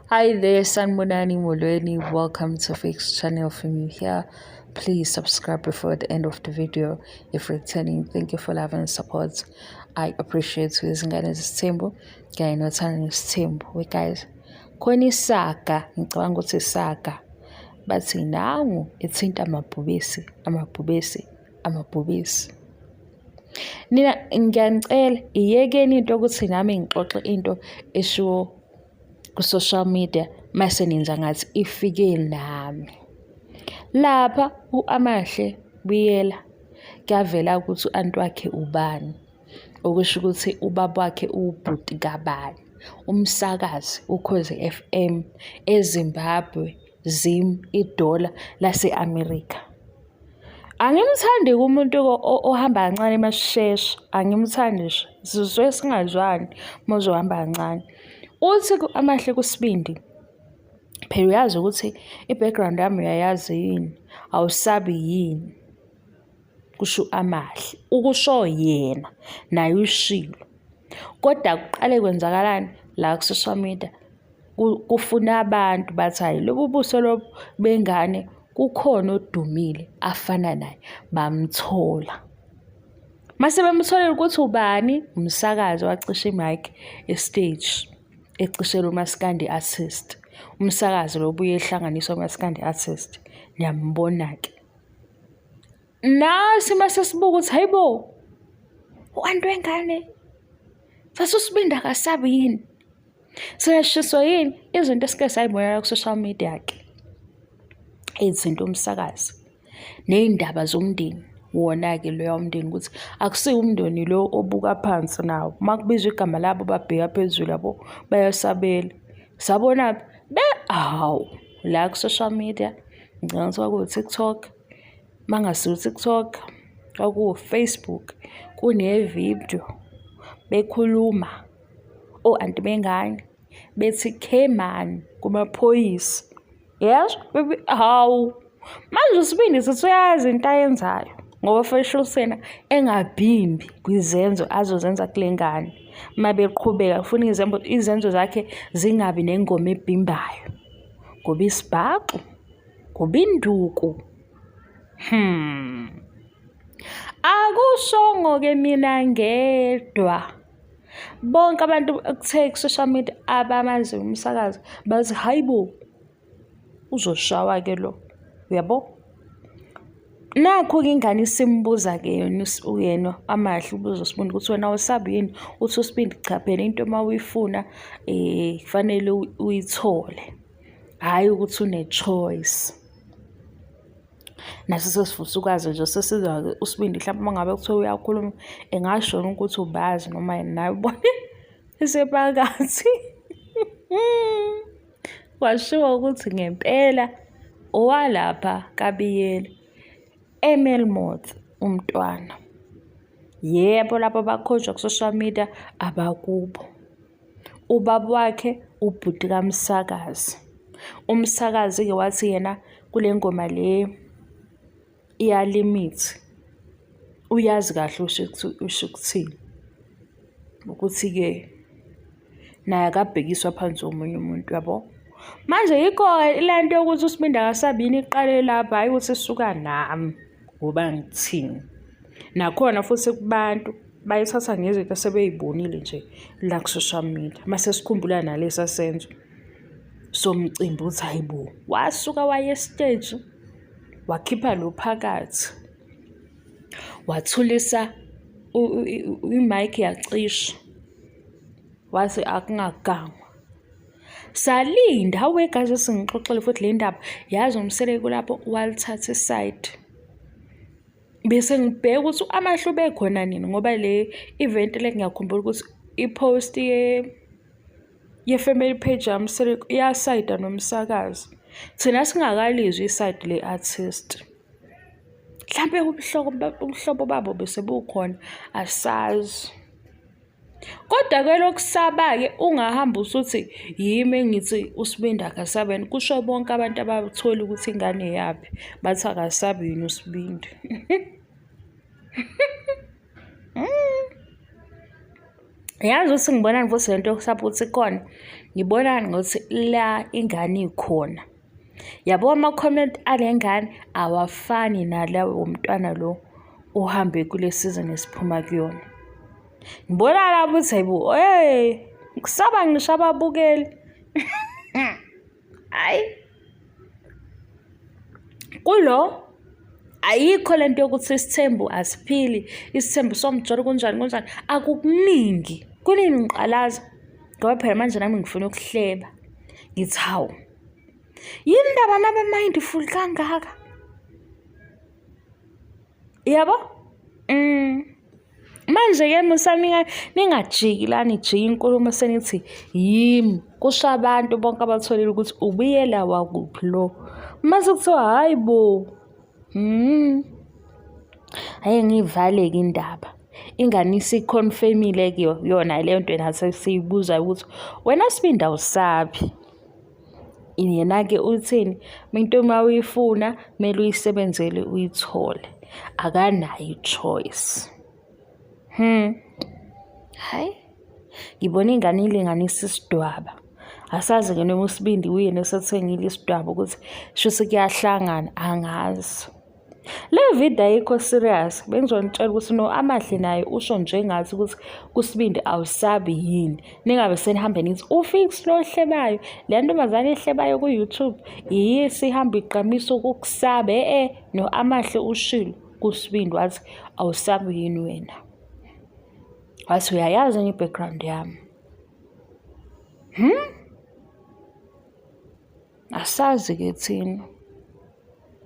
Hi there, Sanbonani Molweni. Welcome to Fix channel. From you here, please subscribe before the end of the video. If returning, thank you for love and support. I appreciate you. Izingane zesithembu kanye nothando nesithembu. We guys, khona isaga, ngicabanga ukuthi isaga, bathi nangu ithinta amabhubesi. Nina ngiyanicela iyekeni into ukuthi nami ngixoxe into eshiwo ku-social media mase nenza ngathi ifike nami. Lapha u-Amahle Biyela kuyavela ukuthi u-anti wakhe ubani, okusho ukuthi ubaba wakhe ubhuti kabani, umsakazi Ukhozi FM eZimbabwe, Zim idola lase-America. Angimthandi umuntu ohamba kancane masishesha, angimthandi nje, sizwe singazwani mozohamba kancane. Uthi Amahle kuSibindi, phela uyazi ukuthi i-background yami uyayazi yini, awusabi yini, kusho Amahle, ukusho yena naye ushilo. Kodwa kuqale kwenzakalani la ku-social media, kufuna abantu bathi hayi lobu buso lobu bengane kukhona odumile afana naye, bamthola. Mase bemtholile ukuthi ubani, umsakazi wacisha i-mic e-stage ecishela uMaskandi artist. Umsakazi lo buye ehlanganiswa uMaskandi artist. Niyambona-ke. Nasi mase sibuka ukuthi hayibo, u-anti wengane sasuSibindi akasabi yini? Siyashiswa yini izinto esike sayibona ku-social media-ke? Izinto umsakazi ney'ndaba zomndeni, wona-ke loya umndeni ukuthi akusiwo umndeni lo obuka phansi nawo. Uma kubizwa igama labo babheka phezulu yabo bayasabela. Sabona hawu la ku-social media, ngicabanga ukuthi kwakuwu-TikTok, mangasiwo TikTok kwakuwu-Facebook, kune-video bekhuluma o-anti bengane bethi khemani kumaphoyisa. Yes, baby, hawu manje uSibindi sithi uyazi into ayenzayo ngoba Feshlosena engabhimbi kwizenzo azozenza kule ngane. Uma beqhubeka ufuna izenzo zakhe zingabi nengoma ebhimbayo, ngoba isibhaxu, ngoba induku. Akushongo-ke mina ngedwa, bonke abantu ekuthe ku-social media abamazi umsakazi bathi hayibo uzoshawa-ke lo, uyabo? Nakho-ke ingane isimbuza-ke yena Amahle ubuza uSibindi ukuthi wena awusabi yini? Uthi uSibindi cha phela into uma uyifuna kufanele uyithole, hhayi ukuthi une-choice. Nathi sesifisa ukwazi nje, sesizwa uSibindi mhlawumbe uma ngabe kuthiwa uyakhuluma engashona ukuthi ubazi noma nawe ubone isephakathi. Washiwo ukuthi ngempela owalapha kaBiyela eMelmoth umntwana. Yebo lapho bakhojwa ku-social media abakubo. Ubaba wakhe ubhuti kamsakazi. Umsakazi-ke wathi yena kule ngoma le iyalimit, uyazi kahle usho ukuthini, ukuthi-ke naye akabhekiswa phansi omunye umuntu, yabo? Manje yikho-ke le nto yokuthi uSibindi akasabi yini iqale lapha, hhayi ukuthi isuka nami ngoba ngithini. Nakhona futhi kubantu bayithatha ngezinto asebey'bonile nje la ku-social media. Mase sikhumbula nalesa senzo somcimbi ukuthi hayibo, wasuka waya esiteji wakhipha lo phakathi, wathulisa i-mic yacisha, wathi akungagama. Salinda awekazi singixoxele futhi le ndaba, yazi umseleko lapho walithatha iside. Bese ngibheka ukuthi u-Amahle ubekhona nini ngoba le event le ngiyakhumbula ukuthi i-post ye-family page yamseleko iyasayida nomsakazi. Thina singakalizwi iside le-artist. Mhlampe ubuhlobo babo bese bukhona, asazi. Kodwa-ke lokusaba-ke ungahamba usuthi yimi engithi uSibindi akasabeni, kusho bonke abantu abathola ukuthi ingane yaphi bathi akasabi yini uSibindi. Yazi ukuthi ngibonani futhi lento yokusapha ukuthi ikhona, ngibonani ngokuthi la ingane ikhona. Yabo ama-comment ale ngane awafani nalawo womntwana lo uhambe kule season esiphuma kuyona. Ngibona lapho ukuthi hayibo, ngisaba ngisho ababukeli. Hayi. Kulo ayikho lento yokuthi isithembu asiphili, isithembu somjolo kunjani. Akukuningi, kuningi ngiqalaza. Ngoba phela manje nami ngifuna ukuhleba. Ngithi hawu, yini ndaba naba-mindful kangaka? Yabo? Manje-ke musani ningajiki la nijike inkulumo senithi yimi. Kusho abantu bonke abatholile ukuthi ubuyela wakuphi lo. Mase kuthiwa hayi bo. Hhayi ngiyivale-ke indaba. Ingane isikhonfemile yona leyo nto nathi siyibuza ukuthi wena Sibindi awusabi. Yena-ke uthini? Into uma uyifuna kumele uyisebenzele uyithole. Akanayo i-choice. Hayi. Ngibona ingane ilinganisa isidwaba. Asazi-ke noma uSibindi uyena esethengile isidwaba ukuthi shuthi kuyahlangana, angazi. Le video ayikho serious. Bengizonitshela ukuthi no Amahle naye usho njengathi ukuthi kuSibindi awusabi yini. Ningabe senihambe nithi uFix lo hlebayo, le ntombazane ehlebayo ku-YouTube yisi ihamba iqamisa ukukusaba. No Amahle ushilo kuSibindi wathi awusabi yini wena. Wathi uyayazi enye i-background yami. Asazi-ke thina.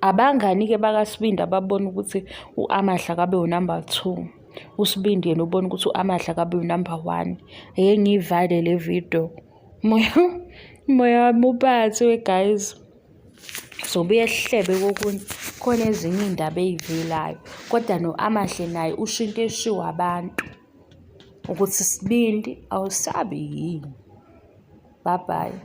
Abangani-ke bakaSibindi ababona ukuthi u-Amahle akabe u-number 2. uSibindi yena ubona ukuthi u-Amahle akabe u-number 1. Ake ngiyivale le video. Moya wami uphathwe guys. Sobuye sihlebe kokunye. Khona ezinye iy'ndaba ey'velayo. Kodwa no-Amahle naye usho into eshiwo abantu. Ukuthi Sibindi awusabi yini. Bye bye.